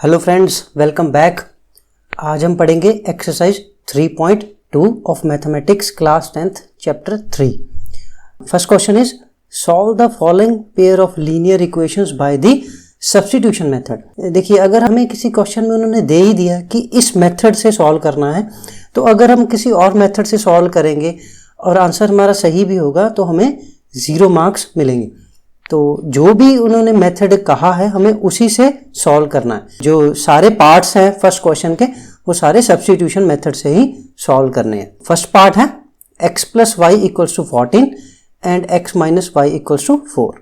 Hello friends, welcome back. आज हम पढ़ेंगे exercise 3.2 of mathematics class 10th chapter 3। First question is solve the following pair of linear equations by the substitution method. देखिए, अगर हमें किसी question में उन्होंने दे ही दिया कि इस मेथड से सॉल्व करना है, तो अगर हम किसी और मेथड से सॉल्व करेंगे और आंसर हमारा सही भी होगा तो हमें 0 मार्क्स मिलेंगे। तो जो भी उन्होंने मेथड कहा है हमें उसी से सॉल्व करना है। जो सारे पार्ट्स हैं फर्स्ट क्वेश्चन के वो सारे सब्स्टिट्यूशन मेथड से ही सॉल्व करने हैं। फर्स्ट पार्ट है x plus y equals to 14 and x minus y equals to 4।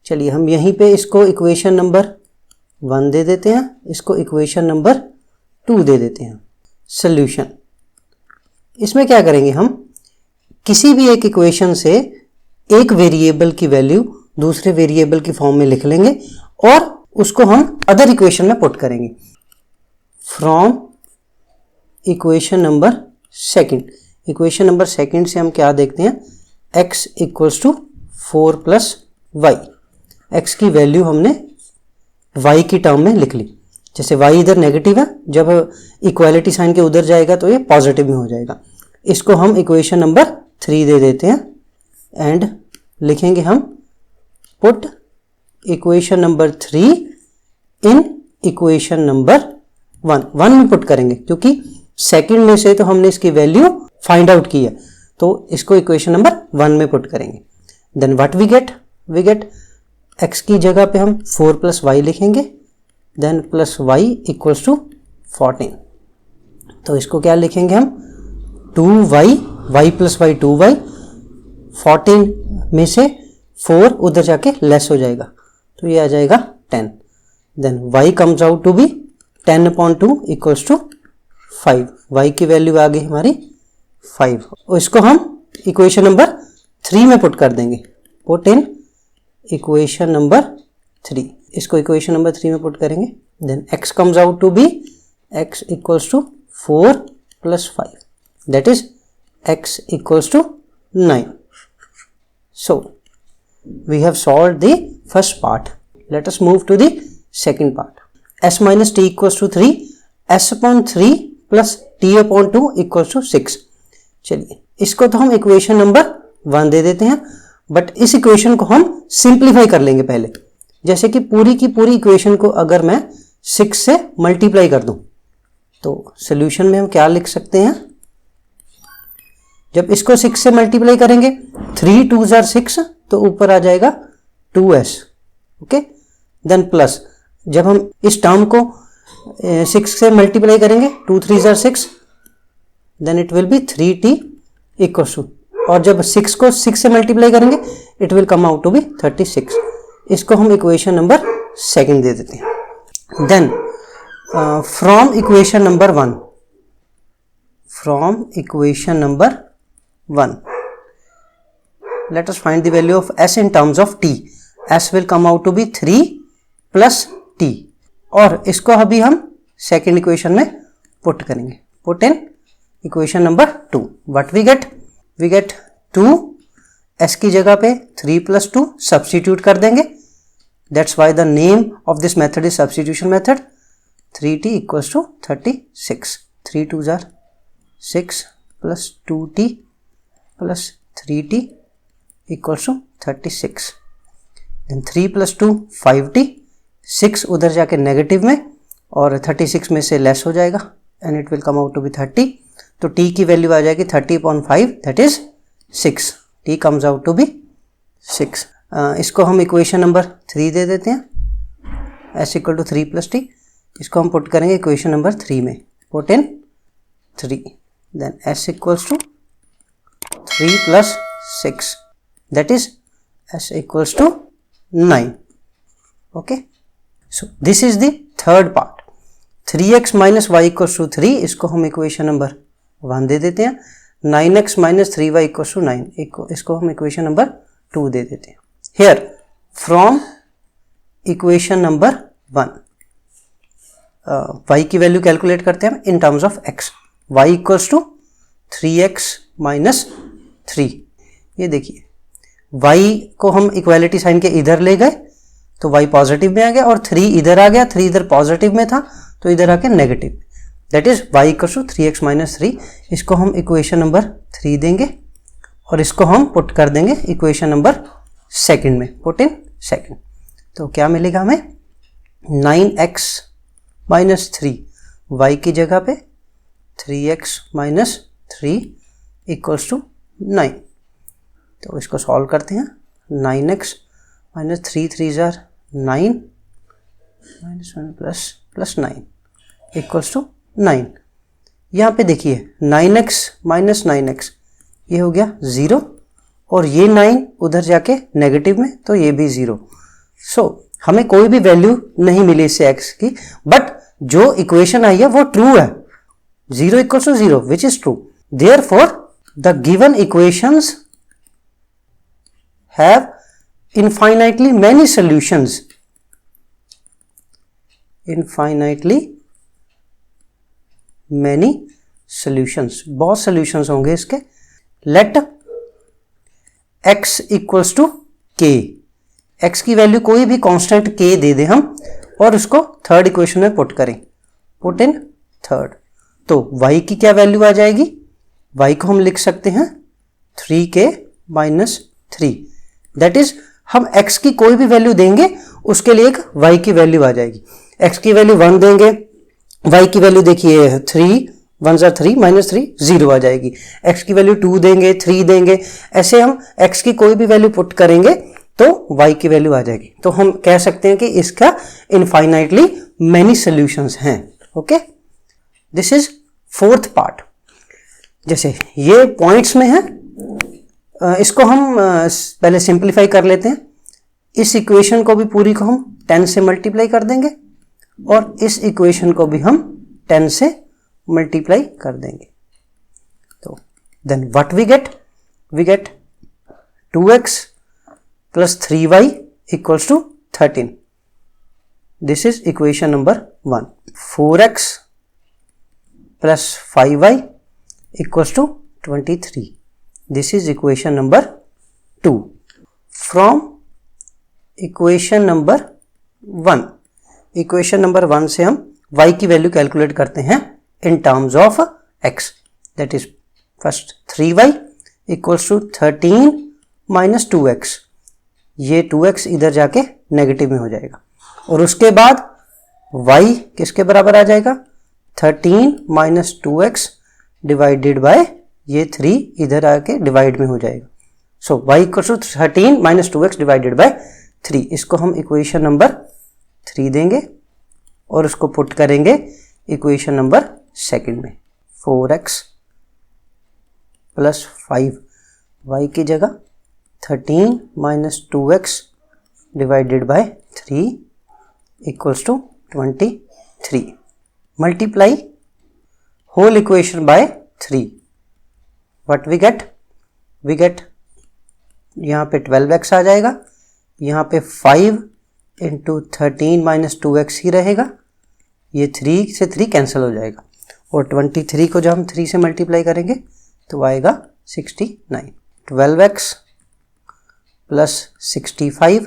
चलिए हम यहीं पे इसको इक्वेशन नंबर 1 दे देते हैं, इसको इक्वेशन नंबर 2 दे देते हैं। सॉल्यूशन, इसमें क्या करेंगे, हम किसी भी एक इक्वेशन से एक वेरिएबल की वैल्यू दूसरे वेरिएबल की फॉर्म में लिख लेंगे और उसको हम अदर इक्वेशन में पुट करेंगे। From equation number second, equation number second से हम क्या देखते हैं, x equals to 4 plus y. X की वैल्यू हमने y की टर्म में लिख ली। जैसे y इधर नेगेटिव है, जब इक्वालिटी साइन के उधर जाएगा तो ये पॉजिटिव में हो जाएगा। इसको हम इक्वेशन नंबर 3 दे देते हैं एंड लिखेंगे हम पुट इक्वेशन नंबर 3 इन इक्वेशन नंबर 1 में पुट करेंगे, क्योंकि सेकंड में से तो हमने इसकी वैल्यू फाइंड आउट की है, तो इसको इक्वेशन नंबर 1 में पुट करेंगे। Then what we get x की जगह पे हम 4 प्लस वाई लिखेंगे, then plus y equals to 14। तो इसको क्या लिखेंगे हम, 2y, y plus Y 2y, 14 में से 4 उधर जाके लेस हो जाएगा तो ये आ जाएगा 10। Then y comes out to be 10/2 equals to 5। y की वैल्यू आ गई हमारी 5 और इसको हम इक्वेशन नंबर 3 में पुट कर देंगे। पुट इन इक्वेशन नंबर 3, इसको इक्वेशन नंबर 3 में पुट करेंगे। Then x comes out to be x equals to 4 plus 5, that is x equals to 9। So we have solved the first part. Let us move to the second part. S minus t equals to 3, s upon 3 plus t upon 2 equals to 6. चलिए इसको तो हम equation number 1 दे देते हैं, but इस equation को हम simplify कर लेंगे पहले। जैसे कि पूरी की पूरी इक्वेशन को अगर मैं 6 से मल्टीप्लाई कर दूं तो सोल्यूशन में हम क्या लिख सकते हैं, जब इसको 6 से मल्टीप्लाई करेंगे 3 2 6 तो ऊपर आ जाएगा 2s। ओके, देन प्लस जब हम इस टर्म को 6 से मल्टीप्लाई करेंगे 2 3 6, then it will be 3t equals to, और जब 6 को 6 से मल्टीप्लाई करेंगे it will come out to be 36। इसको हम इक्वेशन नंबर 2 दे देते हैं। Then from equation number 1, from equation number 1 let us find the value of s in terms of t. s will come out to be 3 plus t, और इसको अभी हम second equation में पुट करेंगे। Put in equation number 2, what we get 2, s की जगह पे 3 plus 2 substitute कर देंगे, that's why the name of this method is substitution method. 3t equals to 36, 3 2 6 plus 2t plus 3t equals to 36। Then 3 plus 2 5t, 6 उधर जाके negative में और 36 में से लेस हो जाएगा and it will come out to be 30। तो t की वैल्यू आ जाएगी 30/5, that is 6। t comes out to be 6। इसको हम इक्वेशन नंबर 3 दे देते हैं, s equal to 3 plus t। इसको हम पुट करेंगे इक्वेशन नंबर 3 में। Put in 3, then s equals to 3 plus 6, that is s equals to 9. okay, so this is the third part. 3x minus y equals to 3, इसको हम equation number 1 दे देते हैं। 9x minus 3y equals to 9, इसको हम equation number 2 दे देते हैं। here from equation number 1 y की वैल्यू कैलकुलेट करते हैं in terms of x। y equals to 3x minus 3। ये देखिए y को हम इक्वालिटी साइन के इधर ले गए तो y पॉजिटिव में आ गया और 3 इधर आ गया, 3 इधर पॉजिटिव में था तो इधर आके negative, that is y equal to 3x minus 3। इसको हम इक्वेशन नंबर 3 देंगे और इसको हम पुट कर देंगे इक्वेशन नंबर सेकंड में, पुट इन सेकंड। तो क्या मिलेगा हमें, 9x माइनस 3 y की जगह पे 3x माइनस 3 इक्वल्स टू 9। तो इसको सॉल्व करते हैं, 9x माइनस 3 3 जार 9 माइनस 1 प्लस 9 इक्वल्स टू 9। यहाँ पे देखिए 9x माइनस 9x ये हो गया 0 और ये 9 उधर जाके नेगेटिव में तो ये भी 0। सो हमें कोई भी वैल्यू नहीं मिली इससे x की, बट जो इक्वेशन आई है वो ट्रू है, 0 equals to 0 which is true. Therefore the given equations have infinitely many solutions, infinitely many solutions, बहुत solutions होंगे इसके। let x equals to k, x की वैल्यू कोई भी कांस्टेंट k दे दे हम और उसको थर्ड इक्वेशन में पुट करें, पुट इन थर्ड। तो y की क्या वैल्यू आ जाएगी, y को हम लिख सकते हैं 3k माइनस 3, दैट इज हम x की कोई भी वैल्यू देंगे उसके लिए एक y की वैल्यू आ जाएगी। x की वैल्यू 1 देंगे, y की वैल्यू देखिए 3 1 जार 3 माइनस 3 0 आ जाएगी। x की वैल्यू 2 देंगे, 3 देंगे, ऐसे हम x की कोई भी वैल्यू पुट करेंगे तो y की वैल्यू आ जाएगी। तो हम कह सकते हैं कि इसका इनफाइनाइटली मेनी सॉल्यूशंस हैं। Okay, this is fourth part. जैसे ये पॉइंट्स में है, इसको हम पहले सिंप्लीफाई कर लेते हैं। इस इक्वेशन को भी पूरी को हम 10 से मल्टीप्लाई कर देंगे और इस इक्वेशन को भी हम 10 से मल्टीप्लाई कर देंगे। तो then what we get 2x plus 3y equals to 13, this is equation number 1। 4x plus 5y equals to 23, this is equation number 2. From equation number 1, equation number 1 से हम y की वैल्यू कैलकुलेट करते हैं in terms of x, that is first 3y equals to 13 minus 2x, ये 2x इधर जाके negative में हो जाएगा और उसके बाद y किसके बराबर आ जाएगा, 13 minus 2x डिवाइडेड बाय ये 3 इधर आके डिवाइड में हो जाएगा। So y equals to 13 minus 2x divided by 3, इसको हम इक्वेशन नंबर 3 देंगे और उसको पुट करेंगे इक्वेशन नंबर सेकंड में। 4x प्लस 5 y की जगह 13 minus 2x divided by 3 equals to 23, multiply whole equation by 3, what we get यहाँ पे 12x आ जाएगा, यहाँ पे 5 इंटू 13 माइनस 2x ही रहेगा, ये 3 से 3 कैंसिल हो जाएगा और 23 को जब हम 3 से मल्टीप्लाई करेंगे तो आएगा 69। 12x plus 65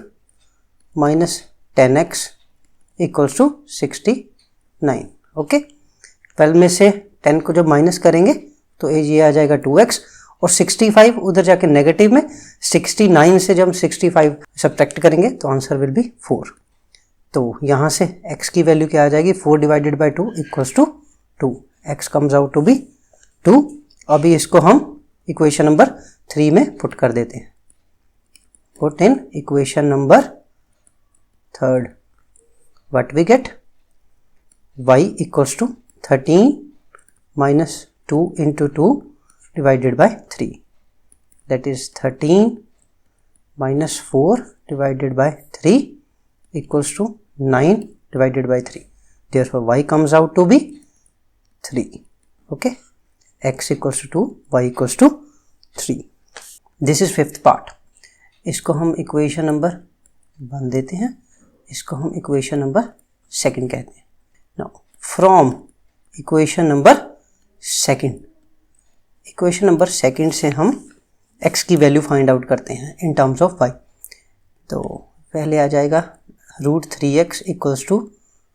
minus 10x equals to 69। Okay, 12 में से 10 को जब माइनस करेंगे तो ये आ जाएगा 2x और 65 उधर जाके नेगेटिव में, 69 से जब हम 65 सब्ट्रैक्ट करेंगे तो आंसर विल बी 4। तो यहाँ से x की वैल्यू क्या आ जाएगी, 4 divided by 2 equals to 2, x comes out to be 2। अभी इसको हम इक्वेशन नंबर 3 में पुट कर देते हैं, put in equation number 3, what we get, y equals to 13 minus 2 into 2 divided by 3, that is 13 minus 4 divided by 3 equals to 9 divided by 3. Therefore y comes out to be 3. Okay, x equals to 2, y equals to 3. This is fifth part. इसको हम equation number 1 देते हैं, इसको हम equation number 2 कहते हैं। Now from equation number second, equation number second से हम x की वैल्यू फाइंड आउट करते हैं इन टर्म्स ऑफ y। तो पहले आ जाएगा √3x equals to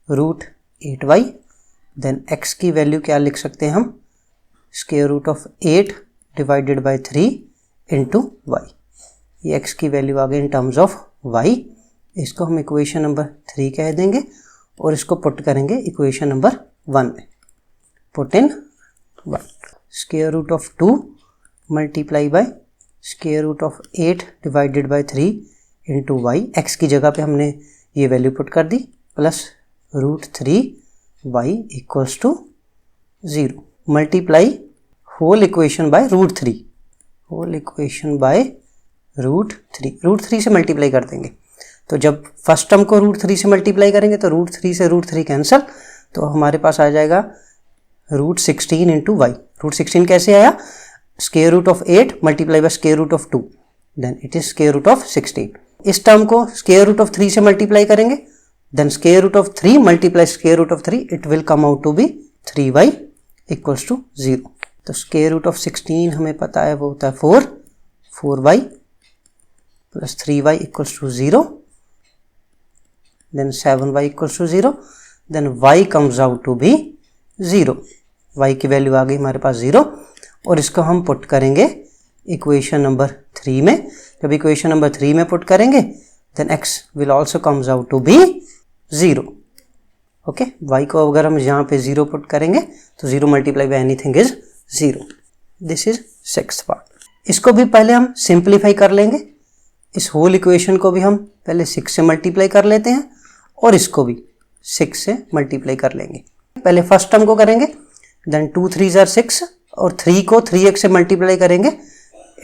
√8y। Then x की वैल्यू क्या लिख सकते हैं हम, square root of 8 divided by 3 into y. ये x की वैल्यू आ गई इन टर्म्स ऑफ y। इसको हम इक्वेशन नंबर 3 कह देंगे और इसको पुट करेंगे इक्वेशन नंबर 1 में। Put in 1, square root of 2 multiply by square root of 8 divided by 3 into y. X की जगह पे हमने ये वैल्यू पुट कर दी, plus √3y equals to 0 multiply whole equation by √3, whole equation by √3 से मल्टीप्लाई कर देंगे। तो जब फर्स्ट टर्म को √3 से मल्टीप्लाई करेंगे तो √3 से √3 कैंसिल, तो हमारे पास आ जाएगा √16 इंटू वाई। √16 कैसे आया, square root of 8 multiply by square root of 2, then it is square root of 16। इस टर्म को स्क्वायर रूट ऑफ 3 से मल्टीप्लाई करेंगे, then square root of 3 multiply square root of 3, it will come out to be 3y equals to 0। तो square root of 16 हमें पता है वो होता है 4y plus 3y equals to 0, then 7y equals to 0, then y comes out to be 0। y की value आ गई हमारे पास 0 और इसको हम पुट करेंगे इक्वेशन नंबर 3 में। जब इक्वेशन नंबर 3 में पुट करेंगे then x will also comes out to be 0। Okay, y को अगर हम यहाँ पे 0 पुट करेंगे तो 0 multiply by anything is 0। This is 6th part. इसको भी पहले हम सिंप्लीफाई कर लेंगे। इस होल इक्वेशन को भी हम पहले 6 से मल्टीप्लाई कर लेते हैं और इसको भी 6 से मल्टीप्लाई कर लेंगे। पहले फर्स्ट टर्म को करेंगे, देन 2 3 are 6 और 3 को 3x से मल्टीप्लाई करेंगे,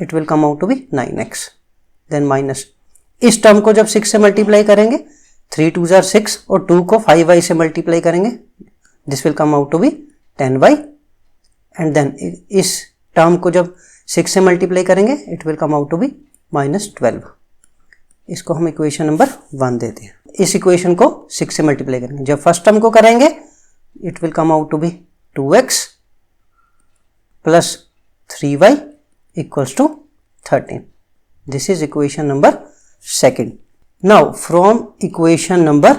it will come out to be 9x। Then minus इस टर्म को जब 6 से मल्टीप्लाई करेंगे, 3 2 are 6 और 2 को 5y से मल्टीप्लाई करेंगे, this will come out to be 10y। And then इस टर्म को जब 6 से मल्टीप्लाई करेंगे, it will come out to be -12। इसको हम इक्वेशन नंबर 1 देते हैं। इस इक्वेशन को 6 से मल्टीप्लाई करेंगे, जब फर्स्ट टर्म को करेंगे it will come out to be 2x plus 3y equals to 13। This is equation number 2। Now from equation number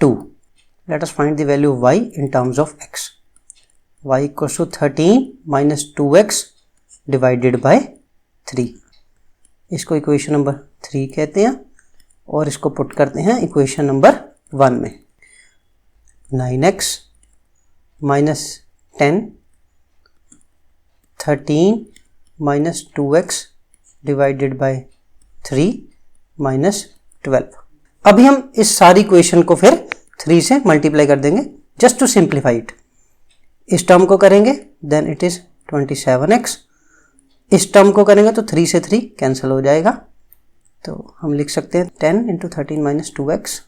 2 let us find the value y in terms of x। y equals to 13 minus 2x divided by 3। इसको equation number 3 कहते हैं और इसको put करते हैं equation number 1 में। 9x minus 10, 13 minus 2x divided by 3 minus 12। अभी हम इस सारी इक्वेशन को फिर 3 से मल्टीप्लाई कर देंगे जस्ट टू सिंप्लीफाई इट। इस टर्म को करेंगे देन इट इज 27x। इस टर्म को करेंगे तो 3 से 3 कैंसिल हो जाएगा, तो हम लिख सकते हैं 10 इंटू 13 माइनस 2x।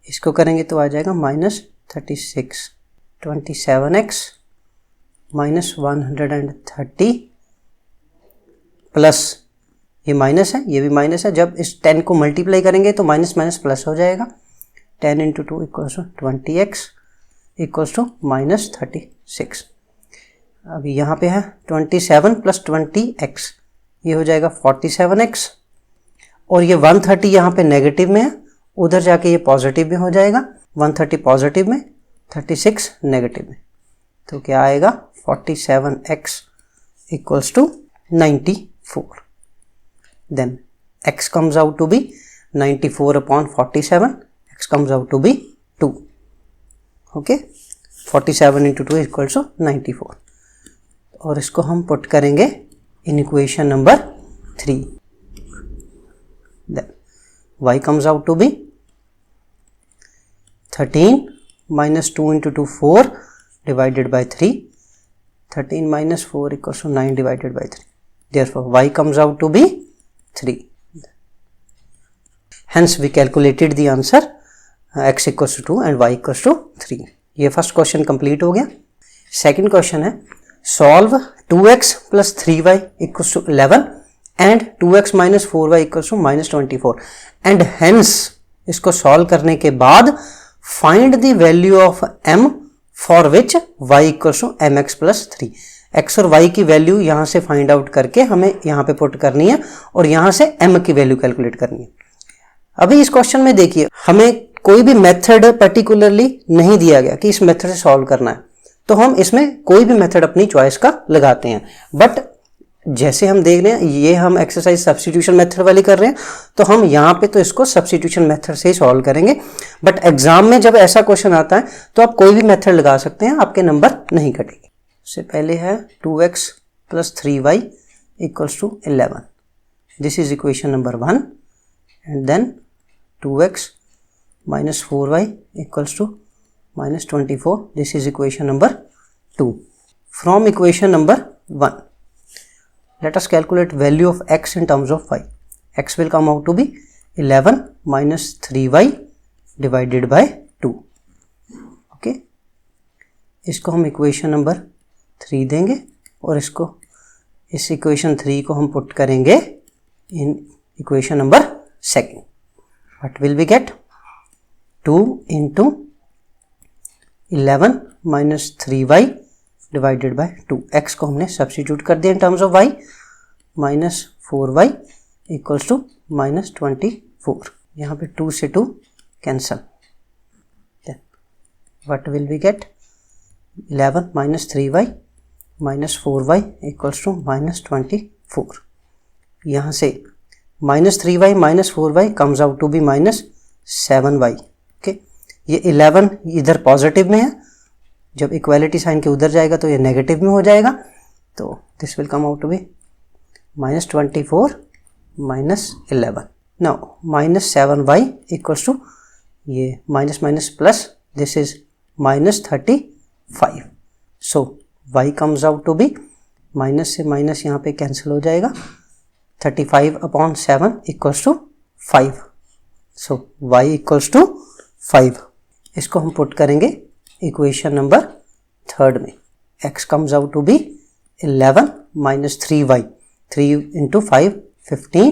इसको करेंगे तो आ जाएगा -36। 27x माइनस 130 प्लस ये माइनस है, ये भी माइनस है। जब इस 10 को मल्टीप्लाई करेंगे तो माइनस माइनस प्लस हो जाएगा। 10 into 2 equals to 20x equals to -36। अभी यहाँ पे है 27 प्लस 20x, ये हो जाएगा 47x और ये 130 यहाँ पे नेगेटिव में है, उधर जाके ये पॉजिटिव में हो जाएगा। 130 पॉजिटिव में, 36 नेगेटिव में, तो क्या आएगा 47x equals to 94। Then x comes out to be 94 upon 47, x comes out to be 2। Okay, 47 into 2 equals to 94 और इसको हम पुट करेंगे in equation number 3। Then y comes out to be 13 minus 2 into 2 4 divided by 3, 13 minus 4 equals to 9 divided by 3, therefore y comes out to be 3। hence we calculated the answer x equals to 2 and y equals to 3। ये first question complete हो गया। Second question है solve 2x plus 3y equals to 11 and 2x minus 4y equals to -24 and hence इसको solve करने के बाद find the value of m for which y equals to mx plus 3। x और y की value यहां से find out करके हमें यहां पे पुट करनी है और यहां से m की वैल्यू कैलकुलेट करनी है। अभी इस क्वेश्चन में देखिए हमें कोई भी मेथड पर्टिकुलरली नहीं दिया गया कि इस मेथड से सॉल्व करना है, तो हम इसमें कोई भी मेथड अपनी चॉइस का लगाते हैं। बट जैसे हम देख रहे हैं ये हम एक्सरसाइज सब्स्टिट्यूशन मेथड वाली कर रहे हैं, तो हम यहाँ पे तो इसको सब्स्टिट्यूशन मेथड से ही सॉल्व करेंगे। बट एग्जाम में जब ऐसा क्वेश्चन आता है तो आप कोई भी मेथड लगा सकते हैं, आपके नंबर नहीं कटेंगे। उससे पहले है 2x + 3y = 11, this is equation number 1, and then 2x - 4y = -24, this is equation number 2. From equation number 1, let us calculate value of x in terms of y. X will come out to be 11 - 3y divided by 2. Okay, इसको हम equation number 3 देंगे और इसको इस equation 3 को हम put करेंगे in equation number 2. What will we get? 2 into 11 - 3y divided by 2. x को हमने सब्स्टिट्यूट कर दिया in terms of y, -4y = -24. यहाँ पे 2 से 2 cancel, what will we get? 11 - 3y -4y = -24. यहाँ से -3y -4y comes out to be -7y. Okay, ये 11 इधर पॉजिटिव में है, जब इक्वालिटी साइन के उधर जाएगा तो ये नेगेटिव में हो जाएगा, तो this will come out to be -24 - 11. Now -7y = ये minus minus plus, this is -35. So y comes out to be, minus से माइनस यहाँ पे कैंसिल हो जाएगा, 35/7 = 5. सो y = 5. इसको हम पुट करेंगे इक्वेशन नंबर 3 में. x comes out to be 11 - 3y, 3 × 5 15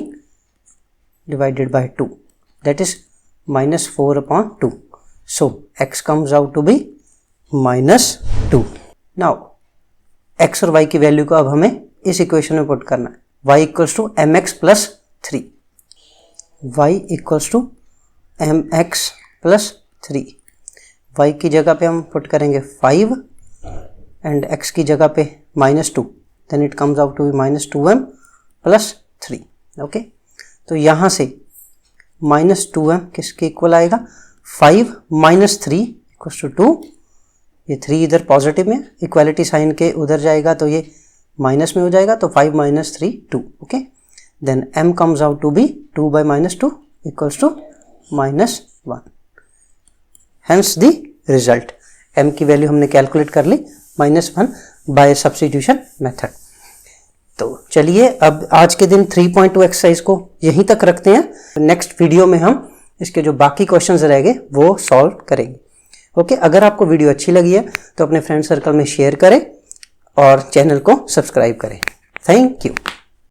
divided by 2, that is -4/2. so x comes out to be -2. now x और y की वैल्यू को अब हमें इस इक्वेशन में पुट करना है. y = mx + 3, y = mx + 3. y की जगह पे हम पुट करेंगे 5 एंड x की जगह पे -2, then it comes out to be -2m + 3. Okay, तो यहाँ से -2m किसके इक्वल आएगा? 5 - 3 = 2. ये 3 इधर पॉजिटिव में, इक्वालिटी साइन के उधर जाएगा तो ये माइनस में हो जाएगा, तो 5 - 3 2. Okay, then m comes out to be 2 / -2 = -1. Hence the result. m की वैल्यू हमने कैलकुलेट कर ली, -1 बाय सब्स्टिट्यूशन मेथड. तो चलिए अब आज के दिन 3.2 एक्सरसाइज को यहीं तक रखते हैं. नेक्स्ट वीडियो में हम इसके जो बाकी क्वेश्चंस रह गए वो सॉल्व करेंगे. ओके, अगर आपको वीडियो अच्छी लगी है तो अपने फ्रेंड सर्कल में शेयर करें और चैनल को सब्सक्राइब करें. Thank you.